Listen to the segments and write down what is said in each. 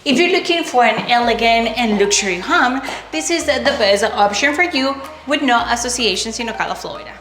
If you're looking for an elegant and luxury home, this is the best option for you with no associations in Ocala, Florida.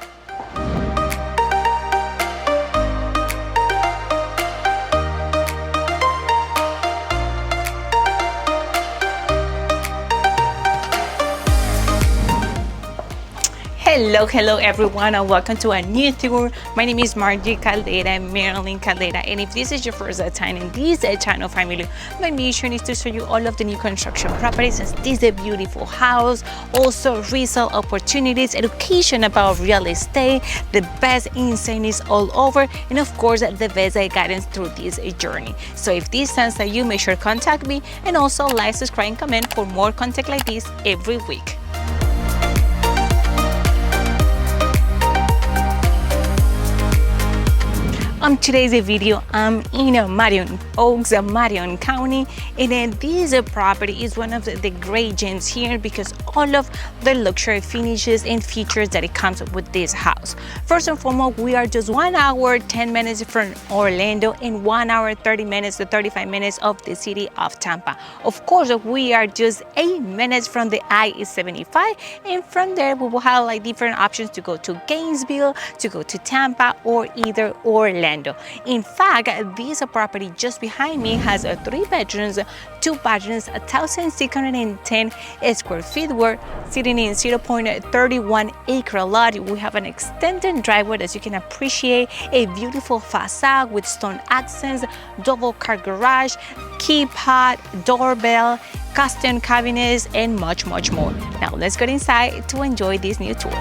Hello everyone, and welcome to a new tour. My name is Margie Caldera, Marilyn Caldera, and if this is your first time in this channel family, my mission is to show you all of the new construction properties, and this is a beautiful house, also resale opportunities, education about real estate, the best incentives all over, and of course the best guidance through this journey. So if this sounds like you, make sure to contact me, and also like, subscribe, and comment for more content like this every week. On today's video, I'm in Marion Oaks, Marion County, and this property is one of the great gems here because all of the luxury finishes and features that it comes with this house. First and foremost, we are just 1 hour 10 minutes from Orlando and 1 hour 30 minutes to 35 minutes of the city of Tampa. Of course, we are just 8 minutes from the I-75, and from there we will have like different options to go to Gainesville, to go to Tampa, or either Orlando. In fact, this property just behind me has 3 bedrooms, 2 bathrooms, 1,610 square feet. We're sitting in 0.31 acre lot. We have an extended driveway, as you can appreciate, a beautiful facade with stone accents, double car garage, key pod, doorbell, custom cabinets, and much more. Now let's get inside to enjoy this new tour.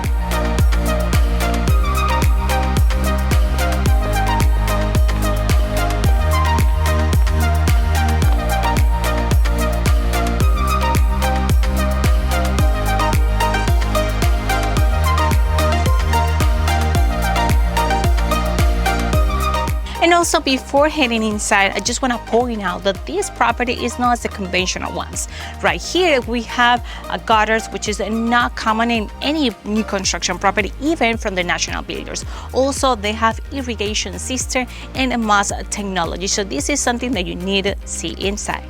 And also, before heading inside, I just want to point out that this property is not the conventional ones. Right here we have gutters, which is not common in any new construction property, even from the national builders. Also, they have irrigation system and moss technology. So this is something that you need to see inside.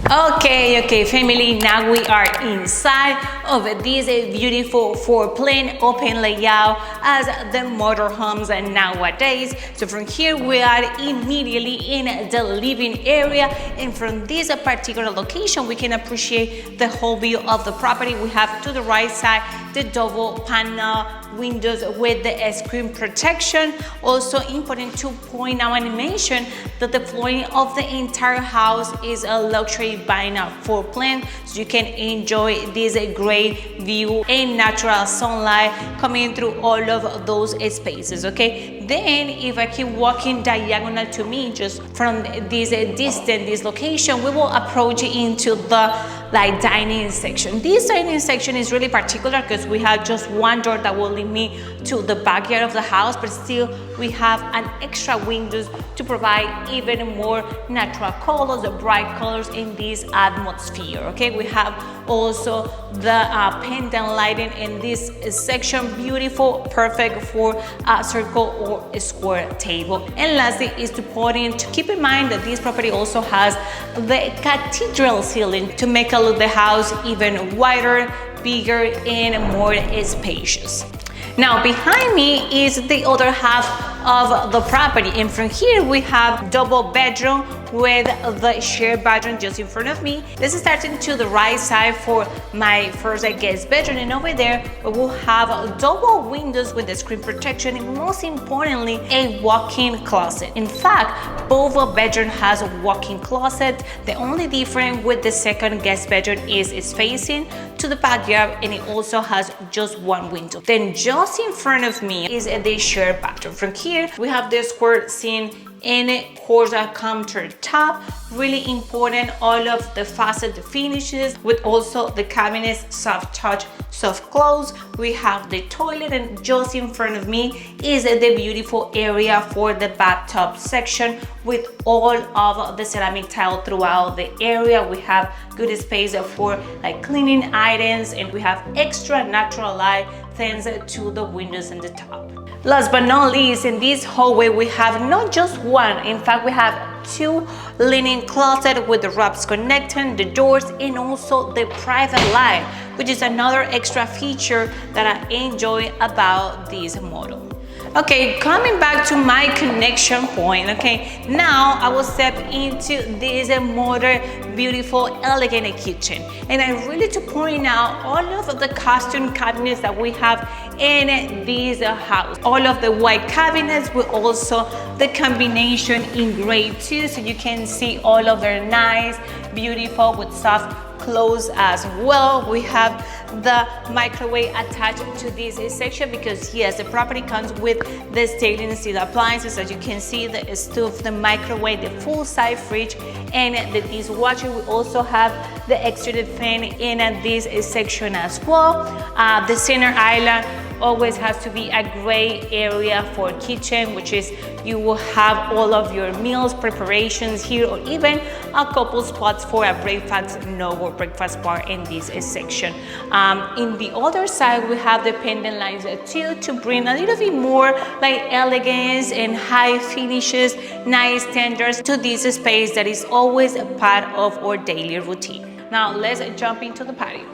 Okay family, now we are inside of this beautiful 4-plane open layout as the motorhomes nowadays. So from here we are immediately in the living area, and from this particular location we can appreciate the whole view of the property. We have to the right side the double panel windows with the screen protection. Also important to point out and mention that the flooring of the entire house is a luxury vinyl 4-plane, so you can enjoy this great view and natural sunlight coming through all of those spaces. Okay, then if I keep walking diagonal to me, just from this distance, this location, we will approach into the dining section. This dining section is really particular because we have just one door that will lead me to the backyard of the house, but still we have an extra windows to provide even more natural colors, bright colors in this atmosphere. Okay, we have also the pendant lighting in this section, beautiful, perfect for a circle or a square table. And lastly is to point to keep in mind that this property also has the cathedral ceiling to make the house even wider, bigger, and more spacious. Now behind me is the other half of the property, and from here we have double bedroom with the shared bathroom just in front of me. This is starting to the right side for my first guest bedroom, and over there we will have double windows with the screen protection, and most importantly a walk-in closet. In fact, both bedroom has a walk-in closet. The only difference with the second guest bedroom is it's facing to the backyard, and it also has just one window. Then just in front of me is the shared bathroom. From here we have the square sink and Quartz countertop. Really important, all of the facet finishes with also the cabinets, soft touch, soft close. We have the toilet, and just in front of me is the beautiful area for the bathtub section with all of the ceramic tile throughout the area. We have good space for like cleaning items, and we have extra natural light thanks to the windows in the top. Last but not least, in this hallway we have not just one, in fact we have two linen closets with the wraps connecting the doors, and also the private light, which is another extra feature that I enjoy about this model. Okay, coming back to my connection point, okay, now I will step into this modern, beautiful, elegant kitchen. And I really to point out all of the custom cabinets that we have in this house. All of the white cabinets with also the combination in gray too, so you can see all of their nice, beautiful with soft clothes as well. We have the microwave attached to this section because yes, the property comes with the stainless steel appliances. As you can see, the stove, the microwave, the full-size fridge, and the dishwasher. We also have the extruded fan in this section as well. The center island always has to be a great area for kitchen, which is you will have all of your meals preparations here, or even a couple spots for a breakfast nook or breakfast bar in this section. In the other side we have the pendant lines too, to bring a little bit more like elegance and high finishes, nice standards to this space that is always a part of our daily routine. Now let's jump into the patio.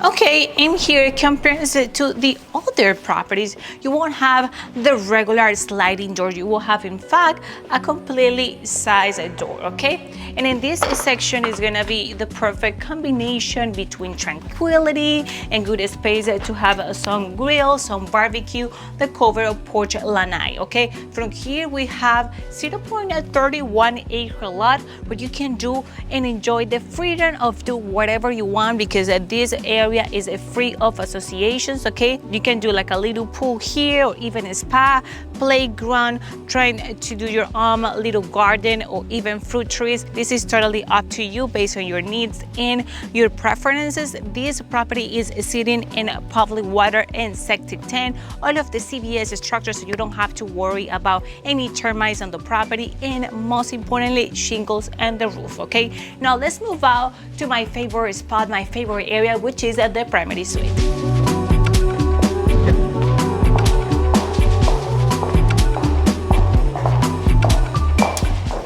Okay, in here, compared to the other properties, you won't have the regular sliding door. You will have, in fact, a completely sized door, okay? And in this section is gonna be the perfect combination between tranquility and good space to have some grill, some barbecue, the covered porch LANAI, okay? From here, we have 0.31 acre lot, where you can do and enjoy the freedom of do whatever you want, because this area is free of associations, okay? You can do like a little pool here, or even a spa, playground, trying to do your own little garden, or even fruit trees. This is totally up to you based on your needs and your preferences. This property is sitting in public water and septic tank, all of the CBS structures, so you don't have to worry about any termites on the property, and most importantly, shingles and the roof, okay? Now let's move out to my favorite spot, my favorite area, which is the primary suite.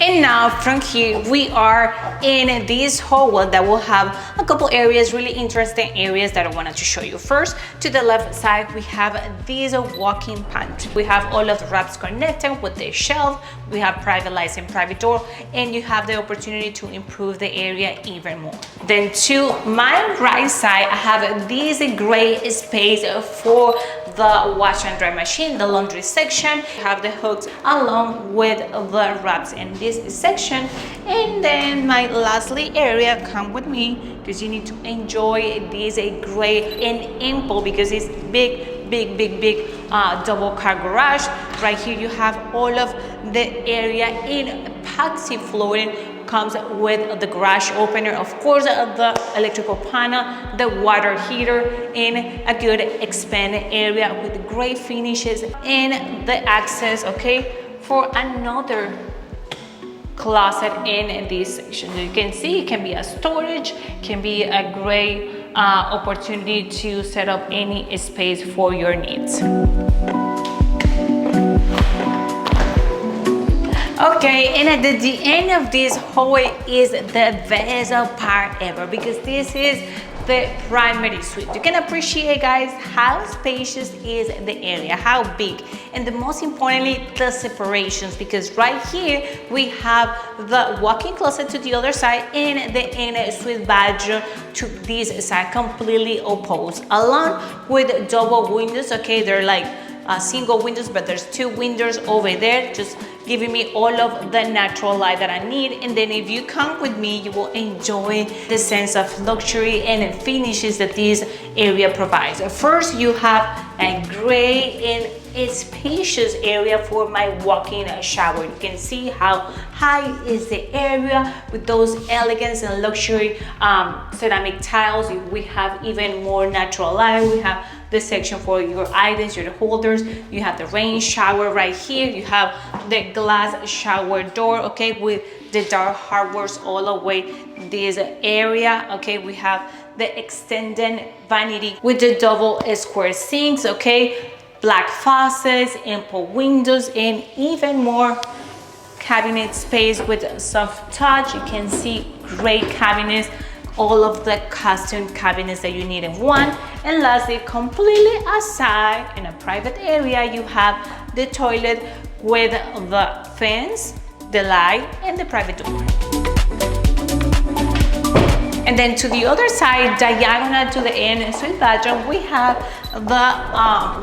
And now from here we are in this hallway that will have a couple areas, really interesting areas that I wanted to show you. First, to the left side we have this walk-in pantry. We have all of the wraps connected with the shelf. We have private lights and private door, and you have the opportunity to improve the area even more. Then to my right side I have this gray space for the wash and dry machine, the laundry section. You have the hooks along with the wraps in this section. And then my lastly area, come with me because you need to enjoy this gray and ample, because it's big double car garage. Right here you have all of the area in epoxy flooring. Comes with the garage opener, of course, the electrical panel, the water heater, and a good expanded area with great finishes, and the access, okay, for another closet in this section. You can see it can be a storage, can be a great opportunity to set up any space for your needs. Okay, and at the end of this hallway is the best part ever, because this is the primary suite. You can appreciate, guys, how spacious is the area, how big, and the most importantly, the separations, because right here we have the walk-in closet to the other side and the en-suite bedroom to this side, completely opposed, along with double windows. Okay, they're like single windows, but there's two windows over there, just giving me all of the natural light that I need. And then if you come with me, you will enjoy the sense of luxury and finishes that this area provides. First, you have a great and spacious area for my walk-in shower. You can see how high is the area with those elegance and luxury ceramic tiles. We have even more natural light. We have the section for your items, your holders. You have the rain shower right here. You have the glass shower door, okay, with the dark hardwares all the way this area. Okay, we have the extended vanity with the double square sinks. Okay, black faucets, ample windows, and even more cabinet space with soft touch. You can see great cabinets, all of the custom cabinets that you need in one. And lastly, completely aside in a private area, you have the toilet with the fence, the light, and the private door. And then to the other side, diagonal to the en-suite bathroom, we have the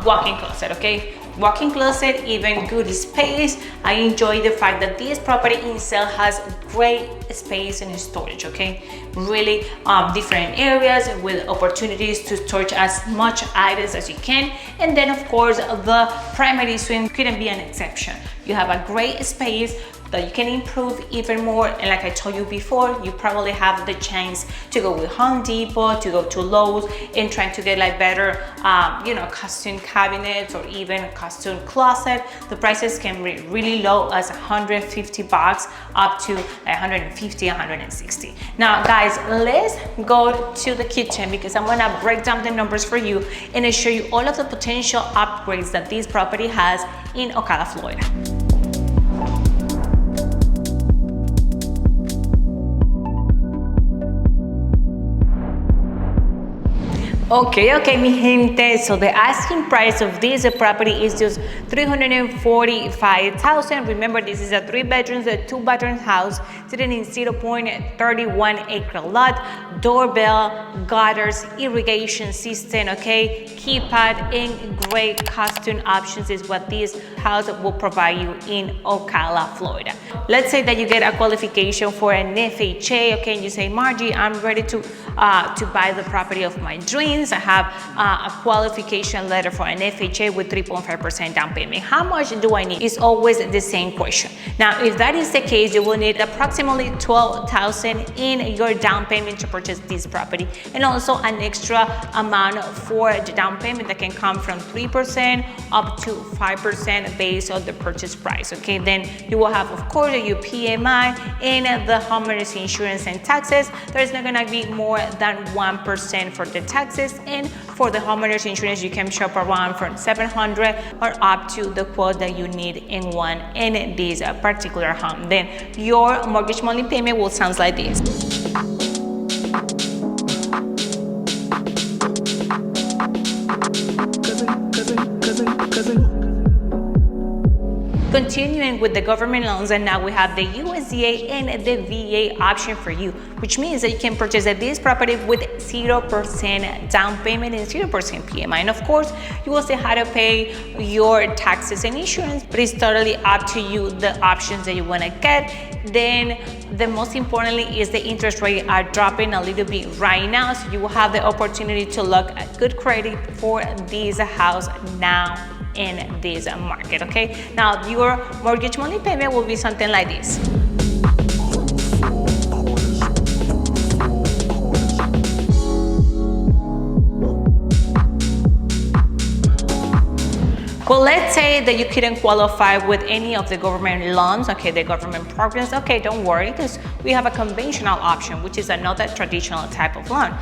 walk-in closet. Okay, walk-in closet, even good space. I enjoy the fact that this property itself has great space and storage. Okay, really different areas with opportunities to store as much items as you can. And then of course the primary suite couldn't be an exception. You have a great space that you can improve even more, and like I told you before, you probably have the chance to go with Home Depot, to go to Lowe's and trying to get like better custom cabinets or even a custom closet. The prices can be really low as $150 up to 150, 160. Now guys, let's go to the kitchen because I'm gonna break down the numbers for you and show you all of the potential upgrades that this property has in Ocala, Florida. Okay, mi gente. So the asking price of this property is just $345,000. Remember, this is a 3 bedrooms, a 2 bathroom house sitting in 0.31 acre lot. Doorbell, gutters, irrigation system. Okay, keypad, and great custom options is what this house will provide you in Ocala, Florida. Let's say that you get a qualification for an FHA. Okay, and you say, Margie, I'm ready to buy the property of my dreams. I have a qualification letter for an FHA with 3.5% down payment. How much do I need? It's always the same question. Now, if that is the case, you will need approximately $12,000 in your down payment to purchase this property, and also an extra amount for the down payment that can come from 3% up to 5% based on the purchase price. Okay, then you will have, of course, your PMI and the homeowner's insurance and taxes. There's not gonna be more than 1% for the taxes, and for the homeowner's insurance you can shop around from $700 or up to the quote that you need in this particular home. Then your mortgage monthly payment will sound like this. Continuing with the government loans, and now we have the USDA and the VA option for you, which means that you can purchase this property with 0% down payment and 0% PMI. And of course, you will still have to pay your taxes and insurance, but it's totally up to you the options that you want to get. Then the most importantly is the interest rate are dropping a little bit right now, so you will have the opportunity to look at good credit for this house now in this market. Okay, now your mortgage monthly payment will be something like this. Well, let's say that you couldn't qualify with any of the government loans, okay, the government programs. Okay, don't worry, because we have a conventional option, which is another traditional type of loan.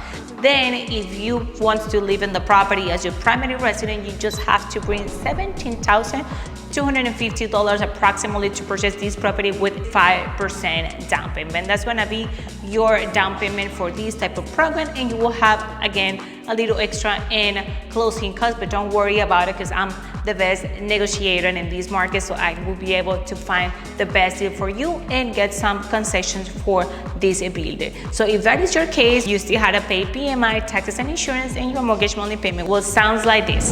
Then if you want to live in the property as your primary resident, you just have to bring $17,250 approximately to purchase this property with 5% down payment. That's gonna be your down payment for this type of program, and you will have, again, a little extra in closing costs, but don't worry about it because I'm the best negotiator in this market, so I will be able to find the best deal for you and get some concessions for this builder. So if that is your case, you still have to pay PMI, taxes and insurance, and your mortgage monthly payment will sound like this.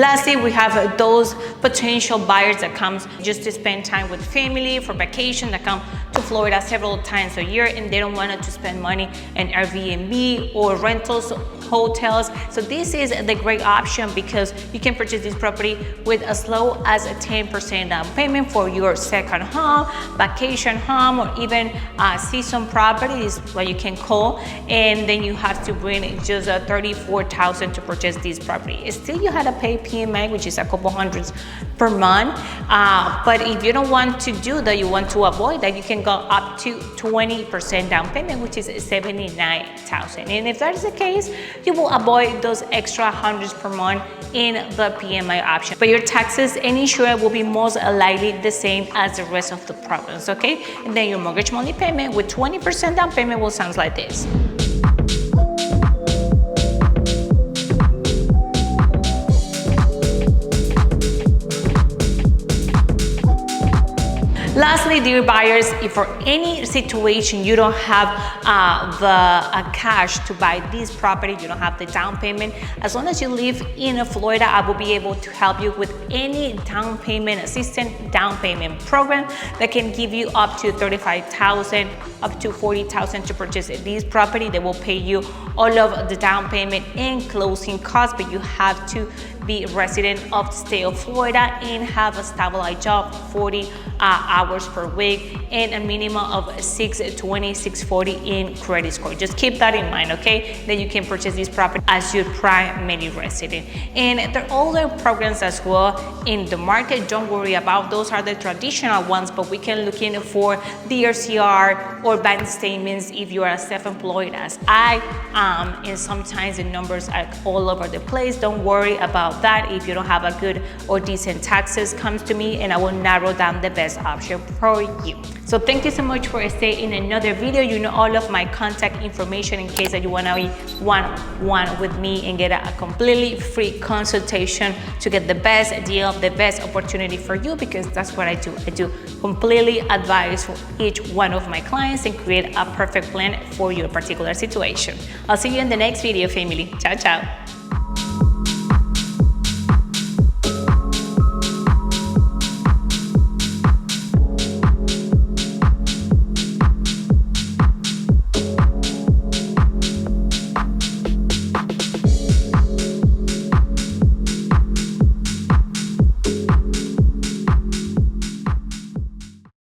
Lastly, we have those potential buyers that comes just to spend time with family for vacation, that come to Florida several times a year and they don't want to spend money in Airbnb or rentals, hotels. So this is the great option because you can purchase this property with as low as a 10% down payment for your second home, vacation home, or even season property is what you can call. And then you have to bring just $34,000 to purchase this property. Still, you had to pay PMI, which is a couple hundreds per month. But if you don't want to do that, you want to avoid that, you can go up to 20% down payment, which is $79,000. And if that is the case, you will avoid those extra hundreds per month in the PMI option. But your taxes and insurance will be most likely the same as the rest of the programs, okay? And then your mortgage monthly payment with 20% down payment will sound like this. Lastly, dear buyers, if for any situation you don't have the cash to buy this property, you don't have the down payment, as long as you live in Florida, I will be able to help you with any down payment assistance, down payment program that can give you up to $35,000, up to $40,000 to purchase this property. They will pay you all of the down payment and closing costs, but you have to be resident of the state of Florida and have a stabilized job, 40 hours per week, and a minimum of 620, 640 in credit score. Just keep that in mind, okay? Then you can purchase this property as your primary resident. And there are other programs as well in the market. Don't worry about those, are the traditional ones, but we can look in for DRCR or bank statements if you are self-employed as I am, and sometimes the numbers are all over the place. Don't worry about that. If you don't have a good or decent taxes, comes to me and I will narrow down the best option for you. So thank you so much for staying in another video. You know all of my contact information in case that you want to be one-on-one with me and get a completely free consultation to get the best deal, the best opportunity for you, because that's what I do. I do completely advise for each one of my clients and create a perfect plan for your particular situation. I'll see you in the next video, family. Ciao, ciao.